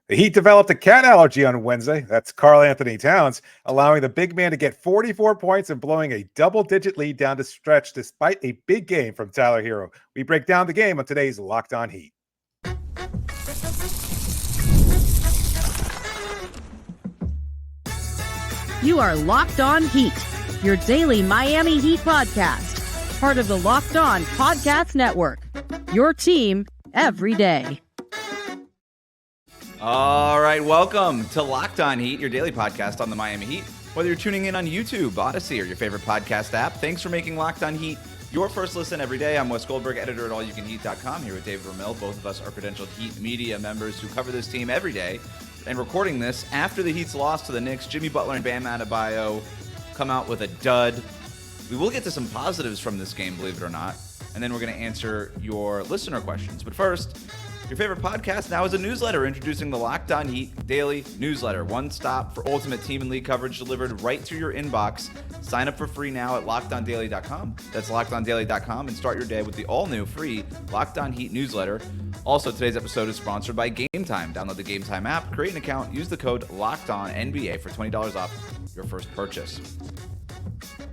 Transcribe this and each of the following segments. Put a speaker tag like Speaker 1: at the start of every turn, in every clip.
Speaker 1: The Heat developed a cat allergy on Wednesday. That's Karl Anthony Towns, allowing the big man to get 44 points and blowing a double-digit lead down the stretch despite a big game from Tyler Herro. We break down the game on today's Locked On Heat.
Speaker 2: You are Locked On Heat, your daily Miami Heat podcast, part of the Locked On Podcast Network, your team every day.
Speaker 3: All right, welcome to Locked On Heat, your daily podcast on the Miami Heat. Whether you're tuning in on YouTube, Odyssey, or your favorite podcast app, thanks for making Locked On Heat your first listen every day. I'm Wes Goldberg, editor at allyoucanheat.com, here with David Ramil. Both of us are credentialed Heat media members who cover this team every day. And recording this after the Heat's loss to the Knicks, Jimmy Butler and Bam Adebayo come out with a dud. We will get to some positives from this game, believe it or not, and then we're going to answer your listener questions. But first, your favorite podcast now is a newsletter introducing the Locked On Heat Daily Newsletter. One stop for ultimate team and league coverage delivered right to your inbox. Sign up for free now at LockedOnDaily.com. That's LockedOnDaily.com and start your day with the all-new free Locked On Heat newsletter. Also, today's episode is sponsored by Game Time. Download the Game Time app, create an account, use the code LOCKEDONNBA for $20 off your first purchase.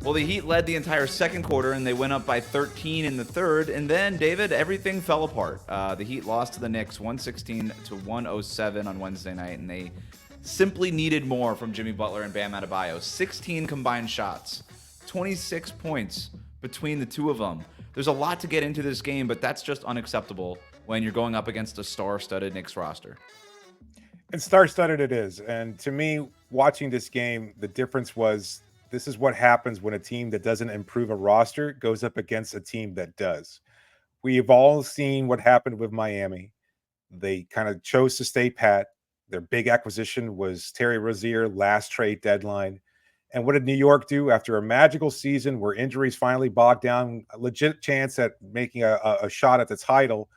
Speaker 3: Well, the Heat led the entire second quarter, and they went up by 13 in the third. And then, David, everything fell apart. The Heat lost to the Knicks 116-107 on Wednesday night, and they simply needed more from Jimmy Butler and Bam Adebayo. 16 combined shots, 26 points between the two of them. There's a lot to get into this game, but that's just unacceptable when you're going up against a star-studded Knicks roster.
Speaker 1: And star-studded it is. And to me, watching this game, the difference was this is what happens when a team that doesn't improve a roster goes up against a team that does. We've all seen what happened with Miami. They kind of chose to stay pat. Their big acquisition was Terry Rozier, last trade deadline. And what did New York do after a magical season where injuries finally bogged down a legit chance at making a shot at the title?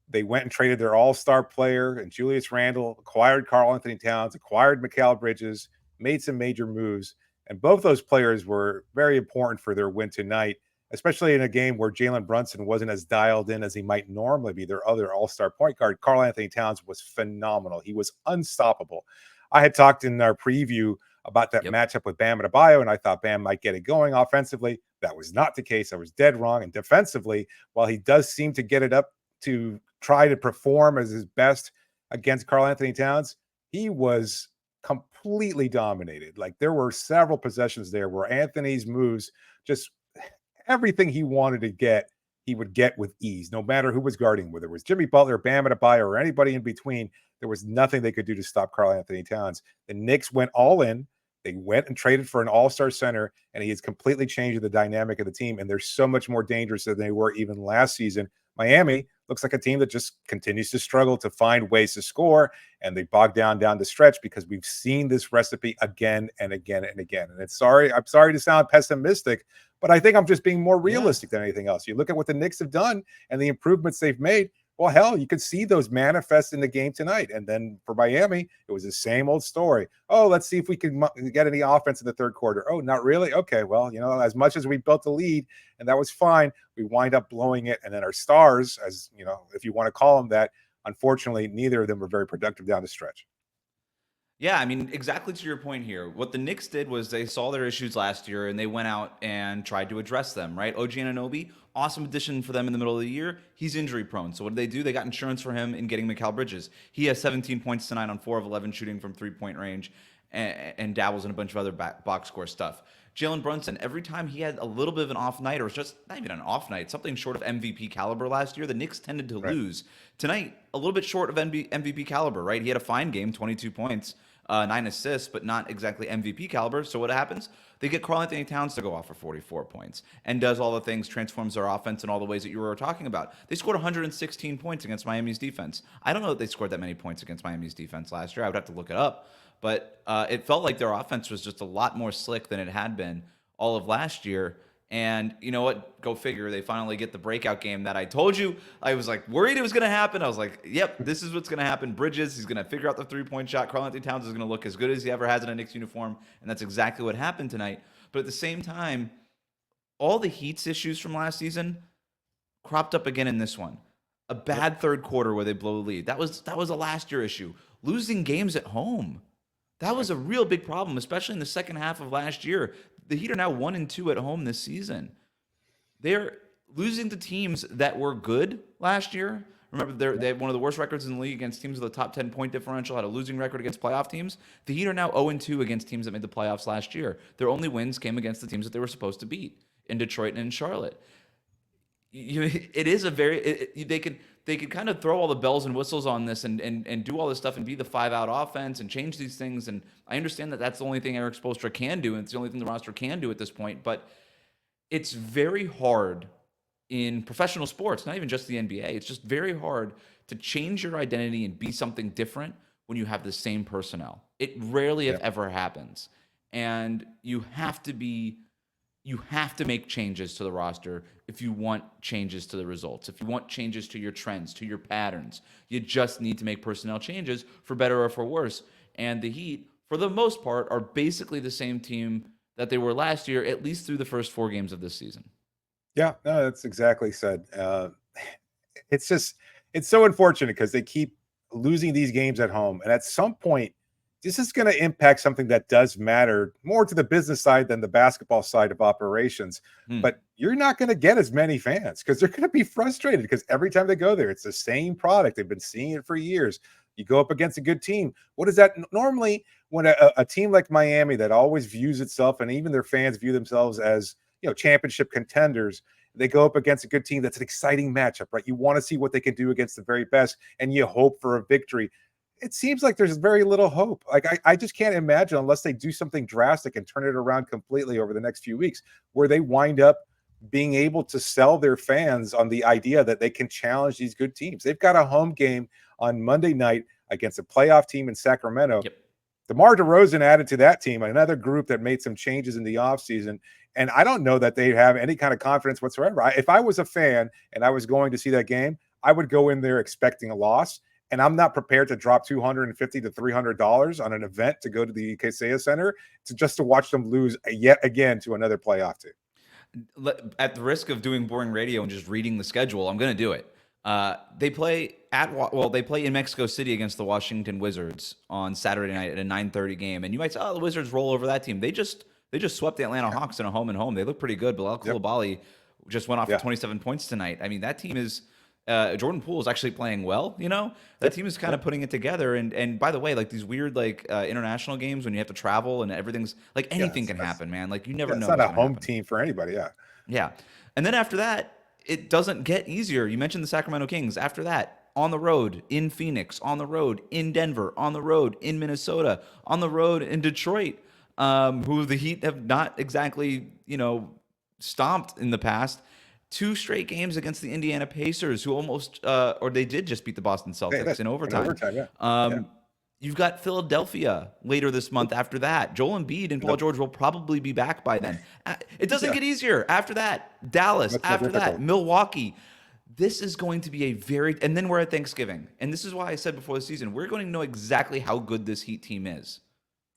Speaker 1: They went and traded their all-star player and Julius Randle, acquired Karl Anthony Towns, acquired Mikal Bridges, made some major moves. And both those players were very important for their win tonight, especially in a game where Jalen Brunson wasn't as dialed in as he might normally be. Their other all-star point guard, Karl Anthony Towns, was phenomenal. He was unstoppable. I had talked in our preview about that matchup with Bam Adebayo, and I thought Bam might get it going offensively. That was not the case. I was dead wrong. And defensively, while he does seem to get it up to try to perform as his best against Karl Anthony Towns, he was completely dominated. Like, there were several possessions there where Anthony's moves, just everything he wanted to get, he would get with ease, no matter who was guarding, whether it was Jimmy Butler, Bam Adebayo, or anybody in between. There was nothing they could do to stop Karl Anthony Towns. The Knicks went all in. They went and traded for an all-star center, and he has completely changed the dynamic of the team, and they're so much more dangerous than they were even last season. Miami looks like a team that just continues to struggle to find ways to score, and they bog down the stretch because we've seen this recipe again and again and again. And I'm sorry to sound pessimistic, but I think I'm just being more realistic than anything else. You look at what the Knicks have done and the improvements they've made. Well, hell, you could see those manifest in the game tonight. And then for Miami, it was the same old story. Oh, let's see if we can get any offense in the third quarter. Oh, not really? Okay, well, as much as we built the lead, and that was fine, we wind up blowing it. And then our stars, as if you want to call them that, unfortunately, neither of them were very productive down the stretch.
Speaker 3: Yeah, I mean, exactly to your point here. What the Knicks did was they saw their issues last year and they went out and tried to address them, right? OG Anunoby, awesome addition for them in the middle of the year. He's injury prone. So what did they do? They got insurance for him in getting Mikal Bridges. He has 17 points tonight on 4 of 11 shooting from three-point range and dabbles in a bunch of other box score stuff. Jalen Brunson, every time he had a little bit of an off night, or just not even an off night, something short of MVP caliber last year, the Knicks tended to lose. Tonight, a little bit short of MVP caliber, right? He had a fine game, 22 points. 9 assists, but not exactly MVP caliber. So what happens? They get Karl Anthony Towns to go off for 44 points and does all the things, transforms their offense in all the ways that you were talking about. They scored 116 points against Miami's defense. I don't know that they scored that many points against Miami's defense last year. I would have to look it up. But it felt like their offense was just a lot more slick than it had been all of last year. And you know what? Go figure. They finally get the breakout game that I told you. I was like worried it was going to happen. I was like, yep, this is what's going to happen. Bridges, he's going to figure out the three-point shot. Karl Anthony Towns is going to look as good as he ever has in a Knicks uniform. And that's exactly what happened tonight. But at the same time, all the Heat's issues from last season cropped up again in this one. A bad third quarter where they blow the lead. That was a last year issue. losing games at home. That was a real big problem, especially in the second half of last year. The Heat are now 1-2 at home this season. They're losing to teams that were good last year. Remember, they had one of the worst records in the league against teams with a top 10 point differential, had a losing record against playoff teams. The Heat are now 0-2 against teams that made the playoffs last year. Their only wins came against the teams that they were supposed to beat in Detroit and in Charlotte. It is a very they could kind of throw all the bells and whistles on this and do all this stuff and be the 5-out offense and change these things. And I understand that that's the only thing Eric Spoelstra can do, and it's the only thing the roster can do at this point. But it's very hard in professional sports, not even just the NBA. It's just very hard to change your identity and be something different when you have the same personnel. It rarely, if ever, happens. And you have to make changes to the roster if you want changes to the results. If you want changes to your trends, to your patterns, you just need to make personnel changes for better or for worse. And the Heat, for the most part, are basically the same team that they were last year, at least through the first 4 games of this season.
Speaker 1: Yeah, no, that's exactly said. It's so unfortunate because they keep losing these games at home. And at some point, this is going to impact something that does matter more to the business side than the basketball side of operations. But you're not going to get as many fans because they're going to be frustrated because every time they go there, it's the same product. They've been seeing it for years. You go up against a good team. What is that? Normally, when a team like Miami that always views itself, and even their fans view themselves as, championship contenders, they go up against a good team. That's an exciting matchup, right? You want to see what they can do against the very best, and you hope for a victory. It seems like there's very little hope. Like I just can't imagine, unless they do something drastic and turn it around completely over the next few weeks, where they wind up being able to sell their fans on the idea that they can challenge these good teams. They've got a home game on Monday night against a playoff team in Sacramento.
Speaker 3: Yep.
Speaker 1: DeMar DeRozan added to that team, another group that made some changes in the offseason. And I don't know that they have any kind of confidence whatsoever. If I was a fan and I was going to see that game, I would go in there expecting a loss. And I'm not prepared to drop $250 to $300 on an event to go to the Kaseya Center to watch them lose yet again to another playoff team.
Speaker 3: At the risk of doing boring radio and just reading the schedule, I'm going to do it. They play in Mexico City against the Washington Wizards on Saturday night at a 9:30 game. And you might say, the Wizards roll over that team. They just swept the Atlanta Hawks in a home and home. They look pretty good. Bilal Coulibaly just went off for 27 points tonight. I mean, that team is Jordan Poole is actually playing well. That team is kind of putting it together. And by the way, like these weird international games when you have to travel and everything's like anything can happen, man. Like you never know.
Speaker 1: It's not a home team for anybody.
Speaker 3: Yeah. And then after that, it doesn't get easier. You mentioned the Sacramento Kings. After that, on the road in Phoenix, on the road in Denver, on the road in Minnesota, on the road in Detroit, who the Heat have not exactly, stomped in the past. 2 straight games against the Indiana Pacers, who almost, or they did just beat the Boston Celtics in overtime. You've got Philadelphia later this month after that. Joel Embiid and Paul George will probably be back by then. It doesn't get easier. After that, Dallas. After that, Milwaukee. This is going to be and then we're at Thanksgiving. And this is why I said before the season, we're going to know exactly how good this Heat team is.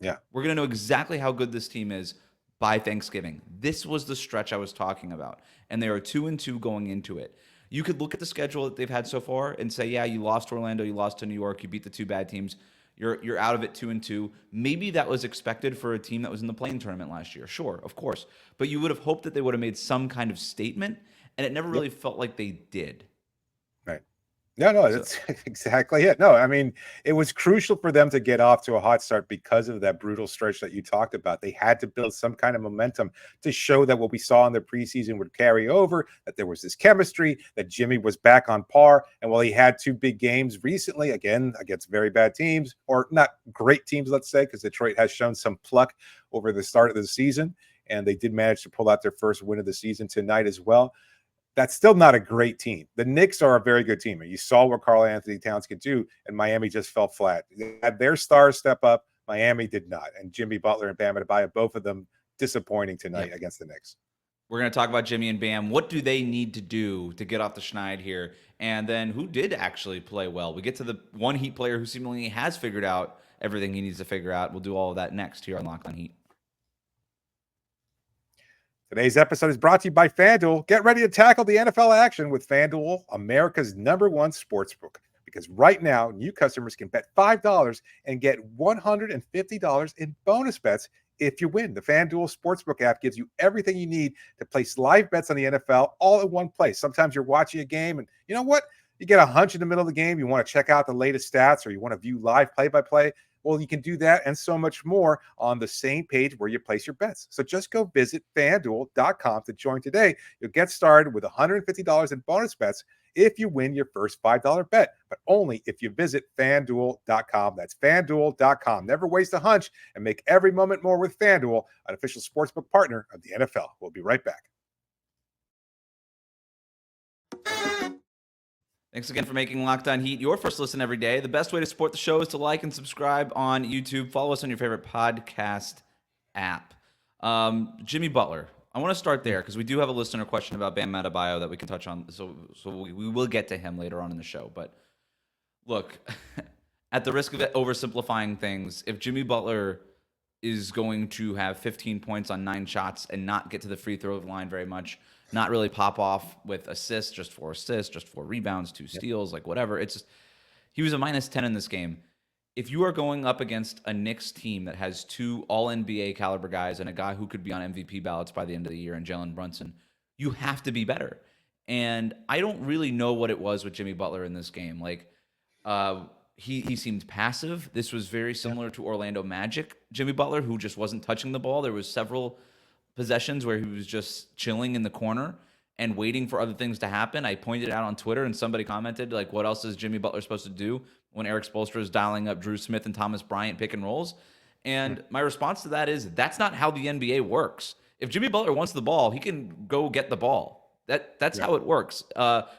Speaker 1: Yeah.
Speaker 3: We're going to know exactly how good this team is by Thanksgiving. This was the stretch I was talking about. And they are 2-2 going into it. You could look at the schedule that they've had so far and say, yeah, you lost to Orlando, you lost to New York, you beat the 2 bad teams. You're out of it 2-2. Maybe that was expected for a team that was in the playing tournament last year. Sure, of course. But you would have hoped that they would have made some kind of statement, and it never really felt like they did.
Speaker 1: Right. No, that's exactly it. No, I mean, it was crucial for them to get off to a hot start because of that brutal stretch that you talked about. They had to build some kind of momentum to show that what we saw in the preseason would carry over, that there was this chemistry, that Jimmy was back on par. And while he had 2 big games recently, again, against very bad teams, or not great teams, let's say, because Detroit has shown some pluck over the start of the season, and they did manage to pull out their first win of the season tonight as well. That's still not a great team. The Knicks are a very good team. And you saw what Karl-Anthony Towns could do, and Miami just fell flat. They had their stars step up. Miami did not. And Jimmy Butler and Bam Adebayo, both of them disappointing tonight against the Knicks.
Speaker 3: We're going to talk about Jimmy and Bam. What do they need to do to get off the schneid here? And then who did actually play well? We get to the one Heat player who seemingly has figured out everything he needs to figure out. We'll do all of that next here on Locked On Heat.
Speaker 1: Today's episode is brought to you by FanDuel. Get ready to tackle the NFL action with FanDuel, America's #1 sportsbook. because right now, new customers can bet $5 and get $150 in bonus bets if you win. The FanDuel Sportsbook app gives you everything you need to place live bets on the NFL all in one place. Sometimes you're watching a game and you know what? You get a hunch in the middle of the game. You want to check out the latest stats or you want to view live play-by-play. Well, you can do that and so much more on the same page where you place your bets. So just go visit FanDuel.com to join today. You'll get started with $150 in bonus bets if you win your first $5 bet, but only if you visit FanDuel.com. That's FanDuel.com. Never waste a hunch and make every moment more with FanDuel, an official sportsbook partner of the NFL. We'll be right back.
Speaker 3: Thanks again for making Locked On Heat your first listen every day. The best way to support the show is to like and subscribe on YouTube. Follow us on your favorite podcast app. Jimmy Butler. I want to start there because we do have a listener question about Bam Adebayo that we can touch on. So we will get to him later on in the show. But look, at the risk of oversimplifying things, if Jimmy Butler is going to have 15 points on 9 shots and not get to the free throw line very much, not really pop off with assists, just 4 assists, just 4 rebounds, 2 steals, like whatever. It's just, he was a -10 in this game. If you are going up against a Knicks team that has 2 all-NBA caliber guys and a guy who could be on MVP ballots by the end of the year and Jalen Brunson, you have to be better. And I don't really know what it was with Jimmy Butler in this game. Like, he seemed passive. This was very similar to Orlando Magic Jimmy Butler, who just wasn't touching the ball. There was several possessions where he was just chilling in the corner and waiting for other things to happen. I pointed it out on Twitter and somebody commented, like, what else is Jimmy Butler supposed to do when Eric Spoelstra is dialing up Drew Smith and Thomas Bryant pick and rolls? And my response to that is, that's not how the NBA works. If Jimmy Butler wants the ball, he can go get the ball. That's how it works.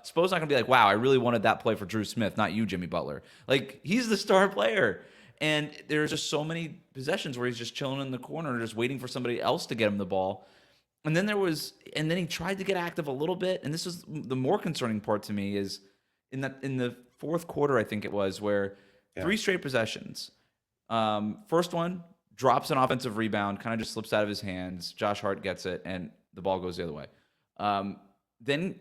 Speaker 3: Spo's not going to be like, wow, I really wanted that play for Drew Smith, not you, Jimmy Butler. Like, he's the star player. And there's just so many possessions where he's just chilling in the corner, just waiting for somebody else to get him the ball. And then he tried to get active a little bit. And this is the more concerning part to me is in the fourth quarter, I think it was, where 3 straight possessions. First one, drops an offensive rebound, kind of just slips out of his hands. Josh Hart gets it, and the ball goes the other way. Then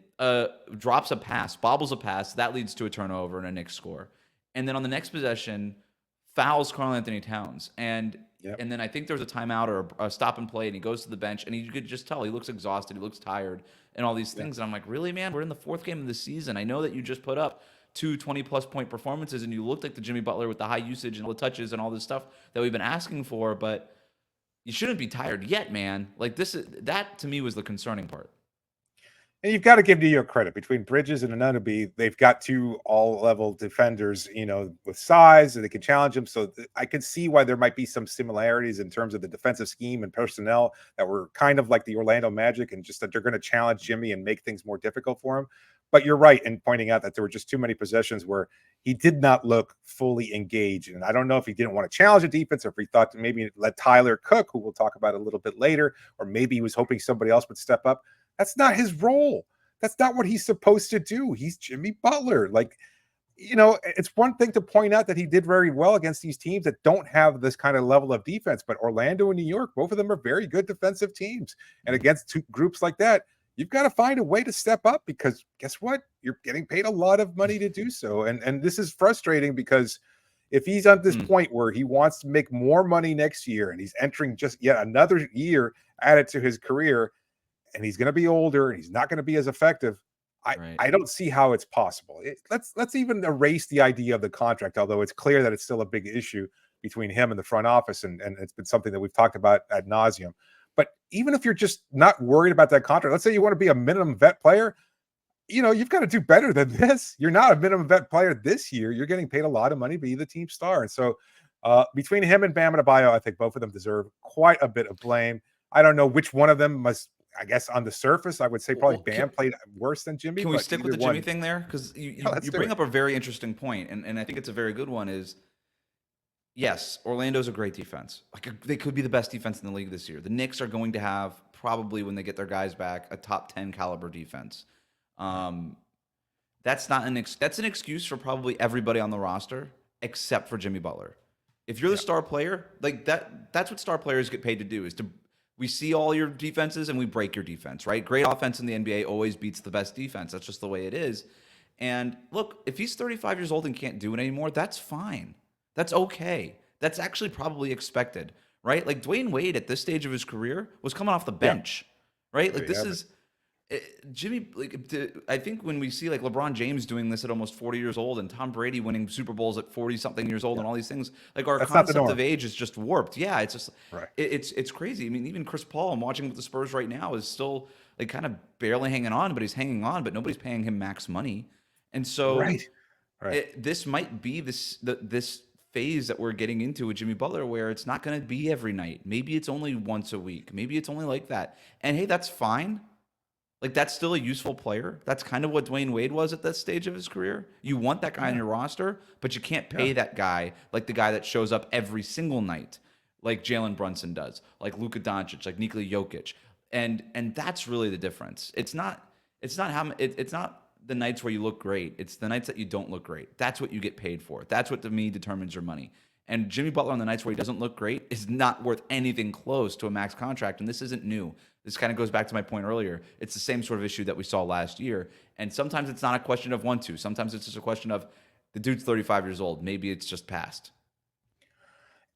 Speaker 3: drops a pass, bobbles a pass. That leads to a turnover and a Knicks score. And then on the next possession, fouls Karl-Anthony Towns. And then I think there was a timeout or a stop and play, and he goes to the bench, and you could just tell he looks exhausted, he looks tired, and all these things. And I'm like, really, man? We're in the 4th game of the season. I know that you just put up 2 20-plus point performances, and you looked like the Jimmy Butler with the high usage and all the touches and all this stuff that we've been asking for, but you shouldn't be tired yet, man. Like, that to me was the concerning part.
Speaker 1: And you've got to give New York credit. Between Bridges and Anunoby, they've got 2 all-level defenders, with size, and they can challenge them. So I can see why there might be some similarities in terms of the defensive scheme and personnel that were kind of like the Orlando Magic, and just that they're going to challenge Jimmy and make things more difficult for him. But you're right in pointing out that there were just too many possessions where he did not look fully engaged. And I don't know if he didn't want to challenge the defense or if he thought to maybe let Tyler cook, who we'll talk about a little bit later, or maybe he was hoping somebody else would step up. That's not his role. That's not what he's supposed to do. He's Jimmy Butler. Like, it's one thing to point out that he did very well against these teams that don't have this kind of level of defense, but Orlando and New York, both of them are very good defensive teams. And against 2 groups like that, you've got to find a way to step up, because guess what? You're getting paid a lot of money to do so. And this is frustrating, because if he's at this point where he wants to make more money next year and he's entering just yet another year added to his career, and he's going to be older and he's not going to be as effective, I don't see how it's possible. Let's even erase the idea of the contract, although it's clear that it's still a big issue between him and the front office, and it's been something that we've talked about ad nauseum. But even if you're just not worried about that contract, let's say you want to be a minimum vet player, you've got to do better than this. You're not a minimum vet player this year. You're getting paid a lot of money to be the team star. And so between him and Bam Adebayo, I think both of them deserve quite a bit of blame. I don't know which one of them must. I guess on the surface, I would say probably Bam played worse than Jimmy.
Speaker 3: Can we stick with the Jimmy thing there? Because you bring up a very interesting point, and I think it's a very good one, is, yes, Orlando's a great defense. Like, they could be the best defense in the league this year. The Knicks are going to have, probably when they get their guys back, a top 10 caliber defense. That's an excuse for probably everybody on the roster except for Jimmy Butler. If you're the star player, like that's what star players get paid to do, is we see all your defenses and we break your defense, right? Great offense in the NBA always beats the best defense. That's just the way it is. And look, if he's 35 years old and can't do it anymore, that's fine. That's okay. That's actually probably expected, right? Like Dwayne Wade at this stage of his career was coming off the
Speaker 1: Yeah,
Speaker 3: bench, right?
Speaker 1: there
Speaker 3: Like
Speaker 1: you
Speaker 3: this
Speaker 1: have it.
Speaker 3: is Jimmy. I think when we see like LeBron James doing this at almost 40 years old and Tom Brady winning Super Bowls at 40 something years old
Speaker 1: Yeah,
Speaker 3: and all these things, like our
Speaker 1: that's not the
Speaker 3: concept of
Speaker 1: norm.
Speaker 3: age is just warped. Yeah, it's just
Speaker 1: Right.
Speaker 3: it's crazy. I mean, even Chris Paul, I'm watching with the Spurs right now, is still like kind of barely hanging on, but he's hanging on, but nobody's paying him max money. And so
Speaker 1: Right. Right.
Speaker 3: this might be this phase that we're getting into with Jimmy Butler where it's not going to be every night. Maybe it's only once a week. Maybe it's only like that. And hey, that's fine. Like that's still a useful player. That's kind of what Dwayne Wade was at that stage of his career. You want that guy on
Speaker 1: Yeah.
Speaker 3: your roster, but you can't
Speaker 1: Yeah.
Speaker 3: pay that guy like the guy that shows up every single night, like Jalen Brunson does, like Luka Doncic, like Nikola Jokic, and that's really the difference. It's not the nights where you look great. It's the nights that you don't look great. That's what you get paid for. That's what to me determines your money. And Jimmy Butler on the nights where he doesn't look great is not worth anything close to a max contract. And this isn't new. This kind of goes back to my point earlier. It's the same sort of issue that we saw last year. And sometimes it's not a question of 1-2. Sometimes it's just a question of the dude's 35 years old. Maybe it's just past.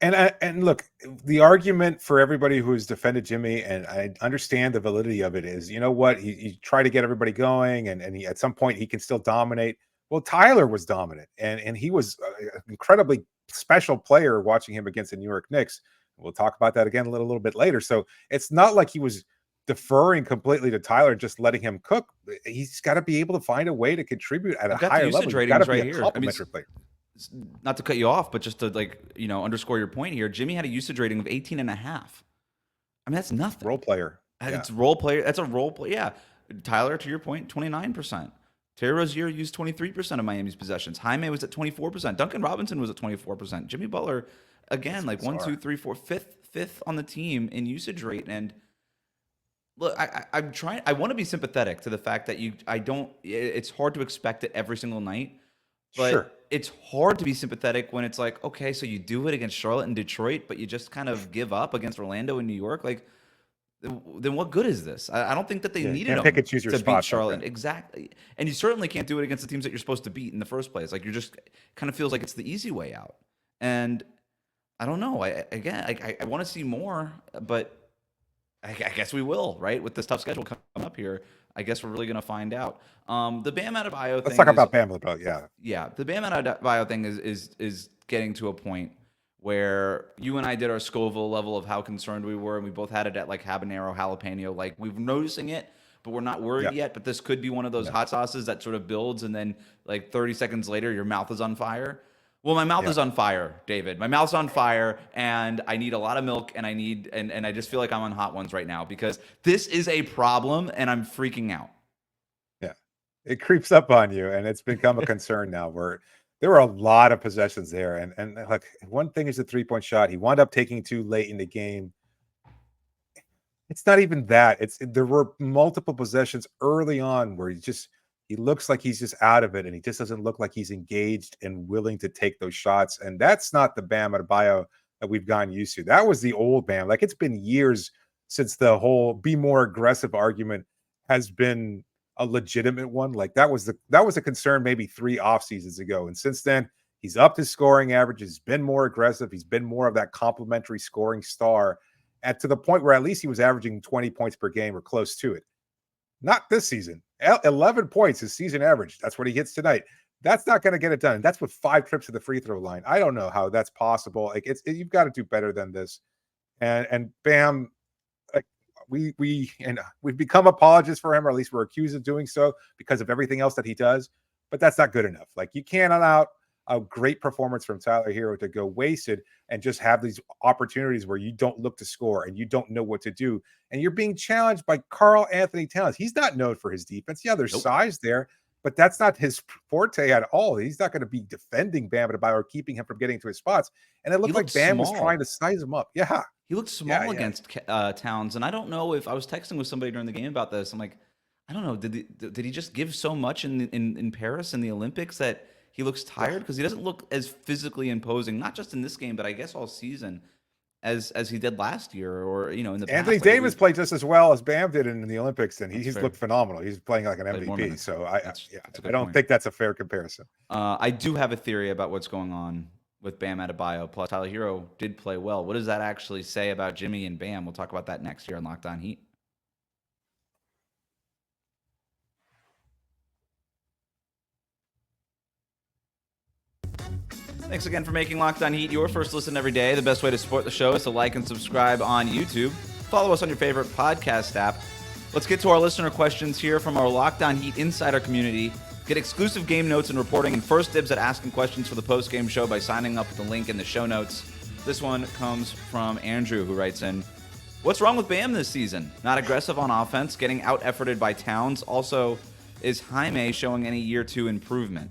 Speaker 1: And look, the argument for everybody who has defended Jimmy, and I understand the validity of it, is, you know what, he tried to get everybody going, and he, at some point he can still dominate. Well, Tyler was dominant, and he was an incredibly special player watching him against the New York Knicks. We'll talk about that again a little bit later. So it's not like he was deferring completely to Tyler and just letting him cook. He's got to be able to find a way to contribute at a
Speaker 3: I've got the
Speaker 1: higher level.
Speaker 3: usage
Speaker 1: You've got to
Speaker 3: ratings
Speaker 1: be
Speaker 3: right
Speaker 1: a
Speaker 3: here. I mean,
Speaker 1: complementary player.
Speaker 3: not to cut you off, but just to underscore your point here, Jimmy had a usage rating of 18.5. I mean, that's nothing.
Speaker 1: Role player. Yeah.
Speaker 3: It's role player. That's a role play. Yeah. Tyler, to your point, 29%. Terry Rozier used 23% of Miami's possessions. Jaime was at 24%. Duncan Robinson was at 24%. Jimmy Butler, again, like
Speaker 1: bizarre.
Speaker 3: 1, 2, 3, 4, fifth on the team in usage rate. And look, I'm trying. I want to be sympathetic to the fact that it's hard to expect it every single night. But
Speaker 1: Sure.
Speaker 3: it's hard to be sympathetic when it's like, okay, so you do it against Charlotte and Detroit, but you just kind of give up against Orlando and New York. Like, then what good is this? I don't think that they
Speaker 1: Yeah, you
Speaker 3: needed
Speaker 1: can't
Speaker 3: them
Speaker 1: pick and choose your
Speaker 3: to beat
Speaker 1: spots like
Speaker 3: Charlotte.
Speaker 1: that.
Speaker 3: Exactly. And you certainly can't do it against the teams that you're supposed to beat in the first place. Like, you're just kind of feels like it's the easy way out. And I don't know. I want to see more, but I guess we will, right? With this tough schedule coming up here, I guess we're really going to find out. The Bam Adebayo
Speaker 1: Let's
Speaker 3: thing
Speaker 1: talk
Speaker 3: is,
Speaker 1: about Bam Adebayo. Yeah.
Speaker 3: yeah, the Bam Adebayo thing is getting to a point where you and I did our Scoville level of how concerned we were, and we both had it at like habanero, jalapeno. Like, we're noticing it, but we're not worried
Speaker 1: Yeah.
Speaker 3: yet. But this could be one of those hot sauces that sort of builds, and then like 30 seconds later, your mouth is on fire. Well, my mouth
Speaker 1: Yeah.
Speaker 3: is on fire, David. My mouth's on fire, and I need a lot of milk, and I just feel like I'm on hot ones right now because this is a problem, and I'm freaking out.
Speaker 1: Yeah. It creeps up on you, and it's become a concern now where there were a lot of possessions there. And like, one thing is the 3-point shot. He wound up taking 2 late in the game. It's not even that. There were multiple possessions early on where he looks like he's just out of it, and he just doesn't look like he's engaged and willing to take those shots. And that's not the Bam Adebayo that we've gotten used to. That was the old Bam. Like, it's been years since the whole be more aggressive argument has been a legitimate one. Like, that was a concern maybe 3 off seasons ago. And since then, he's upped his scoring averages, he's been more aggressive, he's been more of that complementary scoring star, and to the point where at least he was averaging 20 points per game or close to it. Not this season. 11 points is season average. That's what he hits tonight. That's not going to get it done. That's with 5 trips to the free throw line. I don't know how that's possible. Like, you've got to do better than this. And Bam, like, we've become apologists for him, or at least we're accused of doing so because of everything else that he does. But that's not good enough. Like, you can't allow a great performance from Tyler Herro to go wasted and just have these opportunities where you don't look to score and you don't know what to do. And you're being challenged by Karl Anthony Towns. He's not known for his defense. Yeah, there's size there, but that's not his forte at all. He's not going to be defending Bam Adebayo or keeping him from getting to his spots. And it looked like Bam was trying to size him up. Yeah.
Speaker 3: He looked small against Towns, and I don't know if I was texting with somebody during the game about this. I'm like, I don't know. Did he just give so much in Paris in the Olympics that he looks tired? Because he doesn't look as physically imposing, not just in this game, but I guess all season. as he did last year, or in the past.
Speaker 1: Anthony Davis played just as well as Bam did in the Olympics, and he's looked phenomenal. He's playing like an MVP. So I don't think that's a fair comparison.
Speaker 3: I do have a theory about what's going on with Bam Adebayo. Plus, Tyler Herro did play well. What does that actually say about Jimmy and Bam? We'll talk about that next year on Locked On Heat. Thanks again for making Locked On Heat your first listen every day. The best way to support the show is to like and subscribe on YouTube. Follow us on your favorite podcast app. Let's get to our listener questions here from our Locked On Heat Insider community. Get exclusive game notes and reporting, and first dibs at asking questions for the post-game show by signing up with the link in the show notes. This one comes from Andrew, who writes in, what's wrong with Bam this season? Not aggressive on offense, getting out-efforted by Towns. Also, is Jaime showing any year 2 improvement?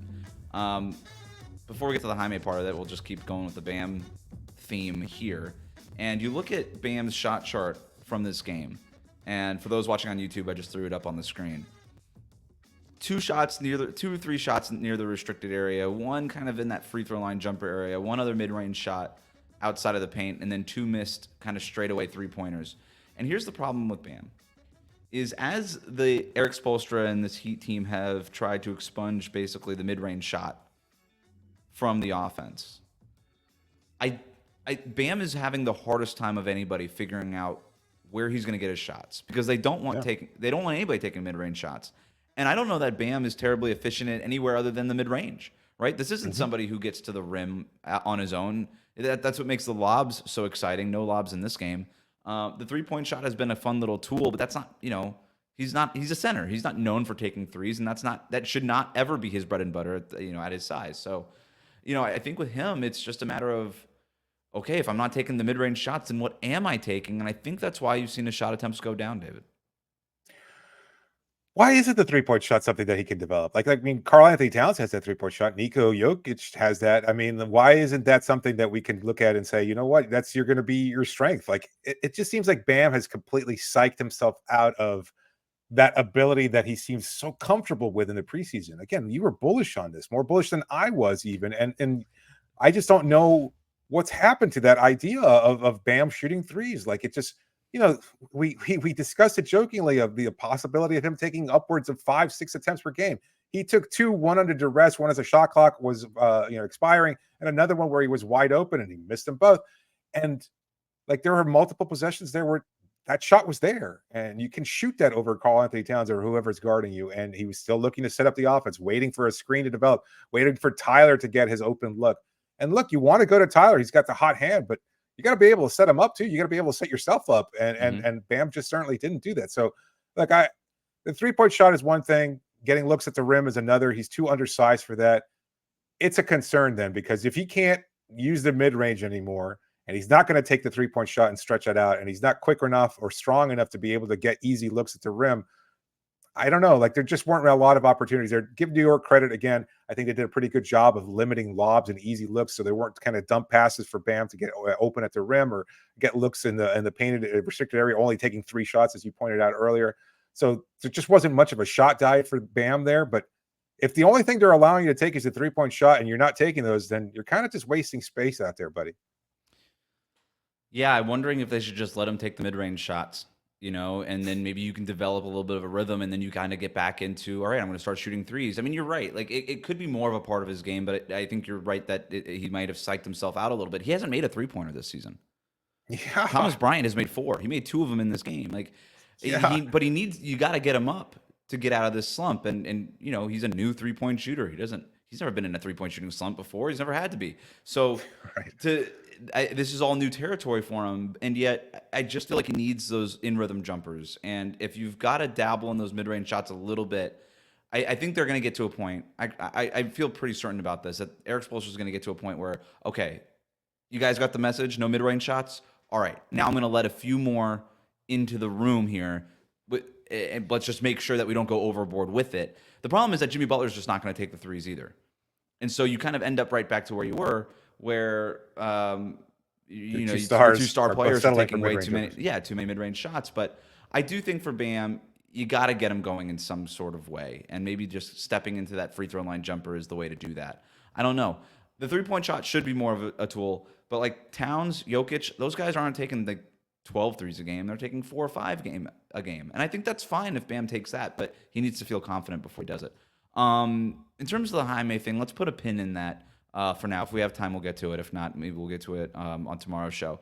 Speaker 3: Before we get to the Jaime part of it, we'll just keep going with the Bam theme here. And you look at Bam's shot chart from this game. And for those watching on YouTube, I just threw it up on the screen. 2 or 3 shots near the restricted area, 1 kind of in that free throw line jumper area, 1 other mid-range shot outside of the paint, and then 2 missed kind of straightaway 3-pointers. And here's the problem with Bam. Is as the Eric Spoelstra and this Heat team have tried to expunge basically the mid-range shot from the offense, Bam is having the hardest time of anybody figuring out where he's going to get his shots, because they don't want anybody taking mid-range shots. And I don't know that Bam is terribly efficient at anywhere other than the mid-range, right? This isn't somebody who gets to the rim on his own. That's what makes the lobs so exciting. No lobs in this game. The three-point shot has been a fun little tool, but that's not, he's a center. He's not known for taking threes, and that should not ever be his bread and butter at his size. So, I think with him, it's just a matter of, okay, if I'm not taking the mid-range shots, then what am I taking? And I think that's why you've seen his shot attempts go down, David.
Speaker 1: Why isn't the three-point shot something that he can develop? Karl Anthony Towns has that three-point shot. Niko Jokic has that. Why isn't that something that we can look at and say, you know what, you're going to be your strength? It just seems like Bam has completely psyched himself out of that ability that he seems so comfortable with in the preseason. Again, you were bullish on this, more bullish than I was even. And I just don't know what's happened to that idea of Bam shooting threes. It just, we discussed it jokingly of the possibility of him taking upwards of 5-6 attempts per game. He took 2, one under duress, one as a shot clock was expiring, and another one where he was wide open and he missed them both. And there were multiple possessions there where that shot was there, and you can shoot that over Karl Anthony Towns or whoever's guarding you. And he was still looking to set up the offense, waiting for a screen to develop, waiting for Tyler to get his open look. And look, you want to go to Tyler. He's got the hot hand, but you got to be able to set him up too. You got to be able to set yourself up. And Bam just certainly didn't do that. So the 3-point shot is one thing. Getting looks at the rim is another. He's too undersized for that. It's a concern then, because if he can't use the mid-range anymore, and he's not going to take the 3-point shot and stretch it out, and he's not quick enough or strong enough to be able to get easy looks at the rim, I don't know. There just weren't a lot of opportunities there. Give New York credit again. I think they did a pretty good job of limiting lobs and easy looks, so they weren't kind of dump passes for Bam to get open at the rim or get looks in the painted restricted area, only taking 3 shots, as you pointed out earlier. So there just wasn't much of a shot diet for Bam there. But if the only thing they're allowing you to take is a 3-point shot and you're not taking those, then you're kind of just wasting space out there, buddy.
Speaker 3: Yeah, I'm wondering if they should just let him take the mid-range shots, and then maybe you can develop a little bit of a rhythm, and then you kind of get back into, all right, I'm going to start shooting threes. You're right. It could be more of a part of his game, but I think you're right that he might have psyched himself out a little bit. He hasn't made a 3-pointer this season.
Speaker 1: Yeah.
Speaker 3: Thomas Bryant has made 4. He made 2 of them in this game. But you got to get him up to get out of this slump. And he's a new 3-point shooter. He's never been in a 3-point shooting slump before. He's never had to be. So right. This is all new territory for him, and yet I just feel like he needs those in-rhythm jumpers. And if you've got to dabble in those mid-range shots a little bit, I think they're going to get to a point. I feel pretty certain about this, that Eric Spoelstra is going to get to a point where, okay, you guys got the message, no mid-range shots? All right, now I'm going to let a few more into the room here, but let's just make sure that we don't go overboard with it. The problem is that Jimmy Butler is just not going to take the threes either. And so you kind of end up right back to where you were, where your two star players are taking way too many mid-range shots. But I do think for Bam, you got to get him going in some sort of way, and maybe just stepping into that free throw line jumper is the way to do that. I don't know. The 3-point shot should be more of a tool, But like Towns, Jokic, those guys aren't taking the 12 threes a game. They're taking 4 or 5 a game. And I think that's fine if Bam takes that, but he needs to feel confident before he does it. In terms of the Jaime thing, let's put a pin in that for now. If we have time, we'll get to it. If not, maybe we'll get to it on tomorrow's show.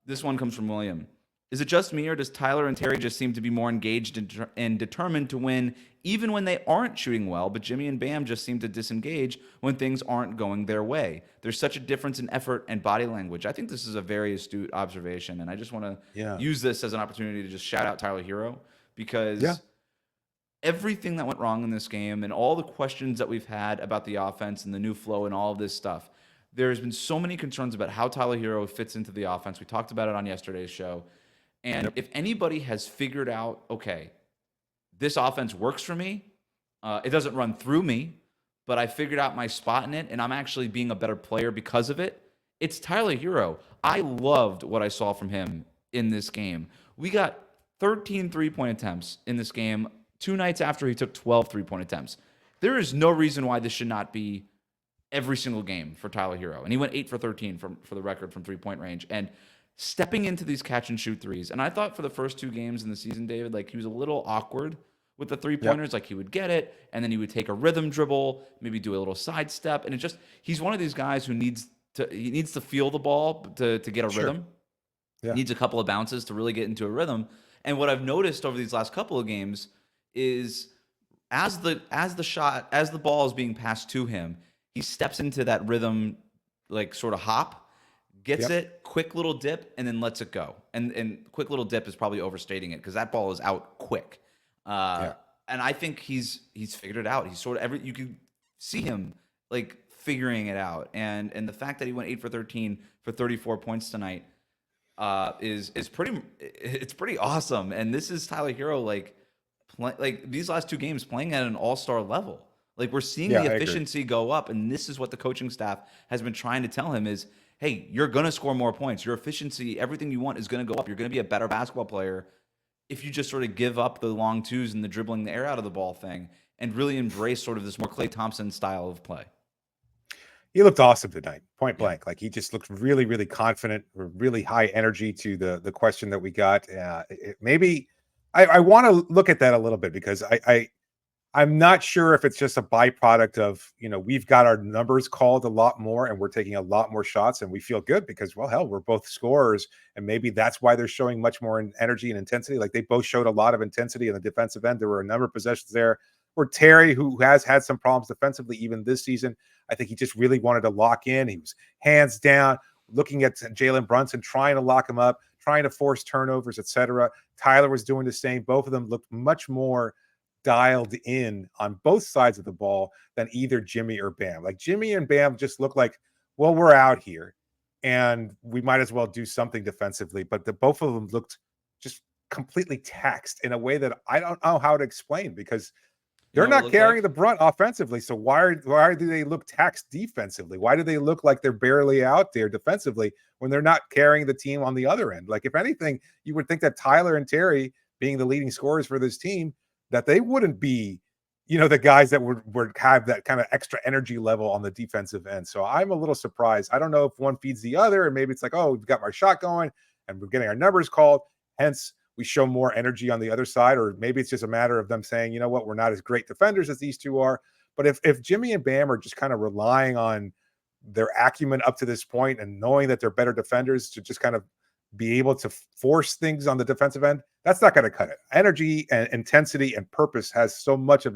Speaker 3: This one comes from William. Is it just me, or does Tyler and Terry just seem to be more engaged and determined to win even when they aren't shooting well, but Jimmy and Bam just seem to disengage when things aren't going their way? There's such a difference in effort and body language. I think this is a very astute observation, and I just want to use this as an opportunity to just shout out Tyler Herro, because everything that went wrong in this game and all the questions that we've had about the offense and the new flow and all of this stuff, there's been so many concerns about how Tyler Herro fits into the offense. We talked about it on yesterday's show. And if anybody has figured out, okay, this offense works for me, it doesn't run through me, but I figured out my spot in it, and I'm actually being a better player because of it, it's Tyler Herro. I loved what I saw from him in this game. We got 13 three-point attempts in this game 2 nights after he took 12 three-point attempts. There is no reason why this should not be every single game for Tyler Herro. And he went 8 for 13 for the record from three-point range. And stepping into these catch-and-shoot threes. And I thought for the first 2 games in the season, David, like he was a little awkward with the three-pointers. Like he would get it, and then he would take a rhythm dribble, maybe do a little sidestep. And he's one of these guys who needs to feel the ball to get a rhythm. Yeah. Needs a couple of bounces to really get into a rhythm. And what I've noticed over these last couple of games is as the ball is being passed to him, he steps into that rhythm, like sort of hop, gets it, quick little dip, and then lets it go. And quick little dip is probably overstating it because that ball is out quick. And I think he's figured it out. He's sort of you can see him like figuring it out. And the fact that he went 8 for 13 for 34 points tonight is pretty awesome. And this is Tyler Herro like these last 2 games playing at an all-star level. Like we're seeing the efficiency go up, and this is what the coaching staff has been trying to tell him is, hey, you're going to score more points. Your efficiency, everything you want is going to go up. You're going to be a better basketball player if you just sort of give up the long twos and the dribbling the air out of the ball thing and really embrace sort of this more Klay Thompson style of play.
Speaker 1: He looked awesome tonight, point blank. Like he just looked really, really confident, really high energy to the question that we got. Maybe I want to look at that a little bit because I'm not sure if it's just a byproduct of, we've got our numbers called a lot more and we're taking a lot more shots and we feel good because, well, hell, we're both scorers. And maybe that's why they're showing much more energy and intensity. Like they both showed a lot of intensity in the defensive end. There were a number of possessions there where Terry, who has had some problems defensively, even this season, I think he just really wanted to lock in. He was hands down, looking at Jalen Brunson, trying to lock him up, trying to force turnovers, etc. Tyler was doing the same. Both of them looked much more dialed in on both sides of the ball than either Jimmy or Bam. Like Jimmy and Bam just look like, well, we're out here and we might as well do something defensively. But both of them looked just completely taxed in a way that I don't know how to explain because they're not carrying the brunt offensively. So why do they look taxed defensively? Why do they look like they're barely out there defensively when they're not carrying the team on the other end? Like if anything, you would think that Tyler and Terry being the leading scorers for this team, that they wouldn't be, the guys that would have that kind of extra energy level on the defensive end. So I'm a little surprised. I don't know if one feeds the other, and maybe it's like, oh, we've got our shot going and we're getting our numbers called. Hence, we show more energy on the other side, or maybe it's just a matter of them saying, you know what, we're not as great defenders as these two are. But if Jimmy and Bam are just kind of relying on their acumen up to this point and knowing that they're better defenders to just kind of be able to force things on the defensive end, that's not going to cut it. Energy and intensity and purpose plays so much of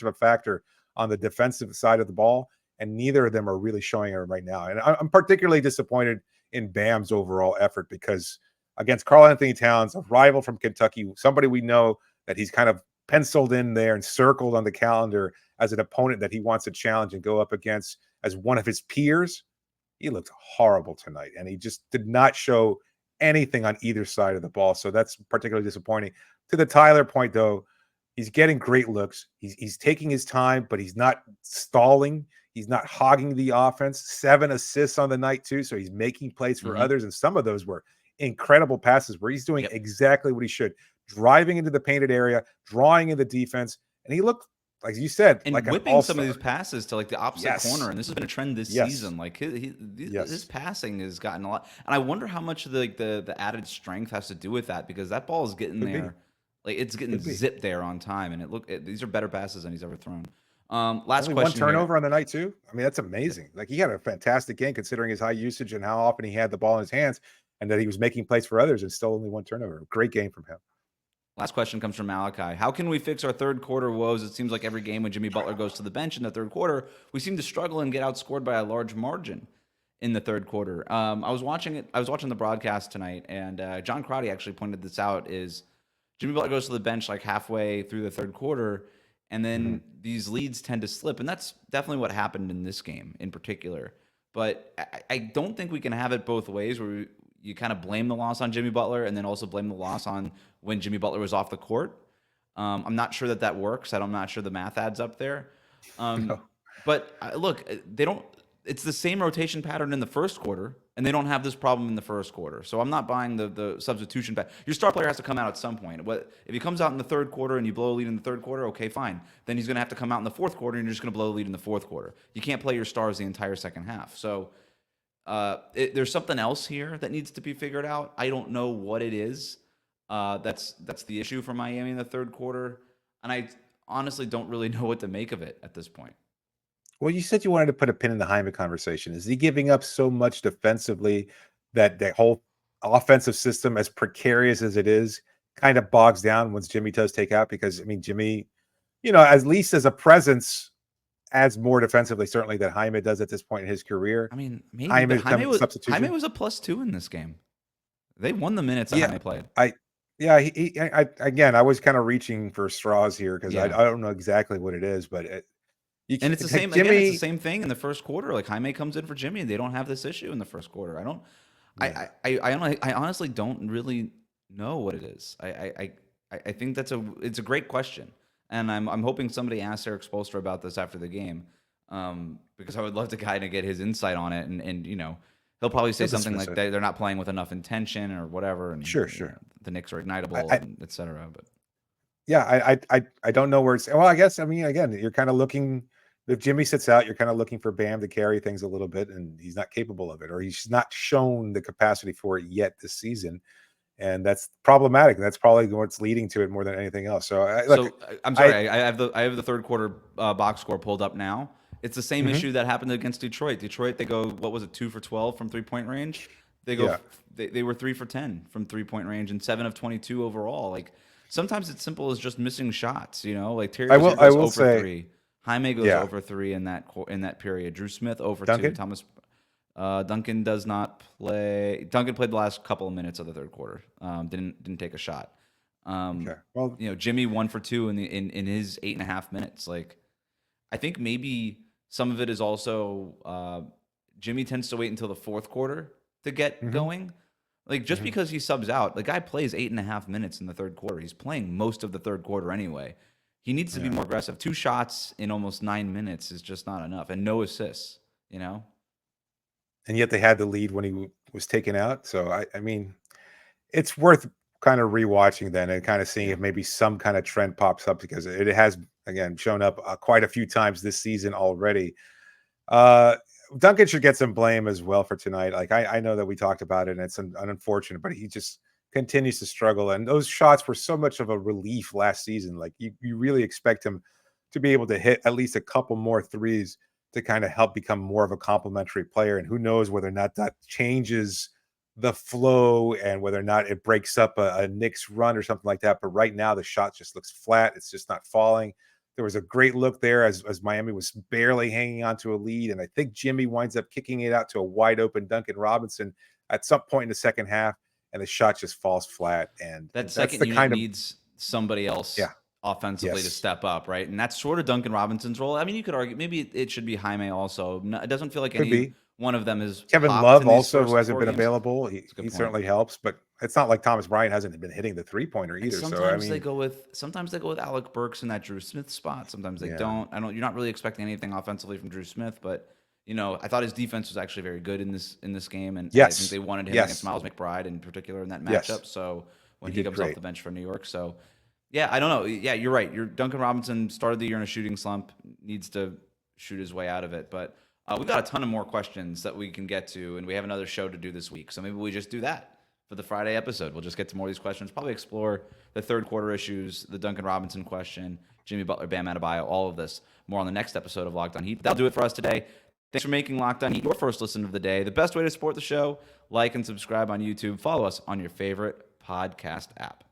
Speaker 1: a factor on the defensive side of the ball, and neither of them are really showing it right now. And I'm particularly disappointed in Bam's overall effort because against Karl Anthony Towns, a rival from Kentucky, somebody we know that he's kind of penciled in there and circled on the calendar as an opponent that he wants to challenge and go up against as one of his peers, he looked horrible tonight. And he just did not show anything on either side of the ball. So that's particularly disappointing. To the Tyler point, though, he's getting great looks. He's taking his time, but he's not stalling. He's not hogging the offense. 7 assists on the night, too. So he's making plays for others. And some of those were incredible passes where he's doing exactly what he should, driving into the painted area, drawing in the defense. And he looked like you said,
Speaker 3: And
Speaker 1: like an
Speaker 3: whipping some of
Speaker 1: all-star.
Speaker 3: these passes to like the opposite
Speaker 1: Yes.
Speaker 3: corner, and this has been a trend this
Speaker 1: Yes.
Speaker 3: season. Like his
Speaker 1: Yes.
Speaker 3: passing has gotten a lot, and I wonder how much of the added strength has to do with that, because that ball is getting
Speaker 1: Could be.
Speaker 3: there, like it's getting
Speaker 1: Could be.
Speaker 3: zipped there on time, and these are better passes than he's ever thrown. Last
Speaker 1: Only one
Speaker 3: question here.
Speaker 1: turnover on the night too. I mean, that's amazing. Like he had a fantastic game considering his high usage and how often he had the ball in his hands, and that he was making plays for others and still only one turnover. Great game from him.
Speaker 3: Last question comes from Malachi. How can we fix our third quarter woes? It seems like every game when Jimmy Butler goes to the bench in the third quarter, we seem to struggle and get outscored by a large margin in the third quarter. I was watching the broadcast tonight, and John Crotty actually pointed this out. Is Jimmy Butler goes to the bench like halfway through the third quarter, and then these leads tend to slip, and that's definitely what happened in this game in particular. But I don't think we can have it both ways, where you kind of blame the loss on Jimmy Butler and then also blame the loss on when Jimmy Butler was off the court. I'm not sure that works. I'm not sure the math adds up there.
Speaker 1: No.
Speaker 3: But look, they don't. It's the same rotation pattern in the first quarter, and they don't have this problem in the first quarter. So I'm not buying the substitution back. Your star player has to come out at some point. If he comes out in the third quarter and you blow a lead in the third quarter, okay, fine. Then he's going to have to come out in the fourth quarter, and you're just going to blow a lead in the fourth quarter. You can't play your stars the entire second half. So there's something else here that needs to be figured out. I don't know what it is. That's the issue for Miami in the third quarter, and I honestly don't really know what to make of it at this point.
Speaker 1: Well, you said you wanted to put a pin in the Hyman conversation. Is he giving up so much defensively that the whole offensive system, as precarious as it is, kind of bogs down once Jimmy does take out? Because I mean, Jimmy, at least as a presence, adds more defensively, certainly, than Hyman does at this point in his career.
Speaker 3: I mean, maybe
Speaker 1: Hyman
Speaker 3: Jaime was a
Speaker 1: +2
Speaker 3: in this game. They won the minutes that Jaime played.
Speaker 1: I was kind of reaching for straws here because I don't know exactly what it is, but
Speaker 3: and it's the same.
Speaker 1: Jimmy,
Speaker 3: again, it's the same thing in the first quarter. Like Jaime comes in for Jimmy, and they don't have this issue in the first quarter. I honestly don't really know what it is. I think it's a great question, and I'm hoping somebody asks Eric Spoelstra about this after the game, because I would love to kind of get his insight on it, and he'll probably say something like they're not playing with enough intention or whatever, and
Speaker 1: sure,
Speaker 3: the Knicks are ignitable, et cetera. But
Speaker 1: I don't know where it's. Well, I guess again, you're kind of looking. If Jimmy sits out, you're kind of looking for Bam to carry things a little bit, and he's not capable of it, or he's not shown the capacity for it yet this season, and that's problematic. That's probably what's leading to it more than anything else. So,
Speaker 3: I'm sorry, I have the third quarter box score pulled up now. It's the same issue that happened against Detroit. Detroit, they go, what was it, 2 for 12 from 3-point range? They go, they were 3 for 10 from 3-point range and 7 of 22 overall. Like sometimes it's simple as just missing shots. Like Terry
Speaker 1: I will
Speaker 3: goes
Speaker 1: say,
Speaker 3: over 3. Jaime goes over 3 in that period. Drew Smith over 2. Thomas Duncan does not play. Duncan played the last couple of minutes of the third quarter. Didn't take a shot.
Speaker 1: Well,
Speaker 3: Jimmy 1 for 2 in his 8.5 minutes. Like I think maybe some of it is also Jimmy tends to wait until the fourth quarter to get going. Like just because he subs out, the guy plays 8.5 minutes in the third quarter. He's playing most of the third quarter anyway. He needs to be more aggressive. 2 shots in almost 9 minutes is just not enough, and no assists. And
Speaker 1: yet they had the lead when he was taken out. So I mean, it's worth kind of rewatching then and kind of seeing if maybe some kind of trend pops up, because it has again shown up quite a few times this season already. Duncan should get some blame as well for tonight. Like I know that we talked about it and it's unfortunate, but he just continues to struggle. And those shots were so much of a relief last season. Like you really expect him to be able to hit at least a couple more threes to kind of help become more of a complementary player. And who knows whether or not that changes the flow and whether or not it breaks up a Knicks run or something like that. But right now the shot just looks flat. It's just not falling. There was a great look there as Miami was barely hanging on to a lead. And I think Jimmy winds up kicking it out to a wide open Duncan Robinson at some point in the second half. And the shot just falls flat. And
Speaker 3: that second unit needs somebody else offensively to step up, right? And that's sort of Duncan Robinson's role. I mean, you could argue maybe it should be Jaime also. It doesn't feel like one of them is
Speaker 1: Kevin Love also, who hasn't been available. He certainly helps, but it's not like Thomas Bryant hasn't been hitting the 3-pointer either.
Speaker 3: Sometimes they go with Alec Burks in that Drew Smith spot. Sometimes they don't. You're not really expecting anything offensively from Drew Smith, but I thought his defense was actually very good in this game, and I think they wanted him against Miles McBride in particular in that matchup. So when he comes off the bench for New York, Yeah, I don't know. Yeah, you're right. Duncan Robinson started the year in a shooting slump, needs to shoot his way out of it. But we've got a ton of more questions that we can get to, and we have another show to do this week. So maybe we just do that for the Friday episode. We'll just get to more of these questions, probably explore the third quarter issues, the Duncan Robinson question, Jimmy Butler, Bam Adebayo, all of this. More on the next episode of Locked On Heat. That'll do it for us today. Thanks for making Locked On Heat your first listen of the day. The best way to support the show, like and subscribe on YouTube. Follow us on your favorite podcast app.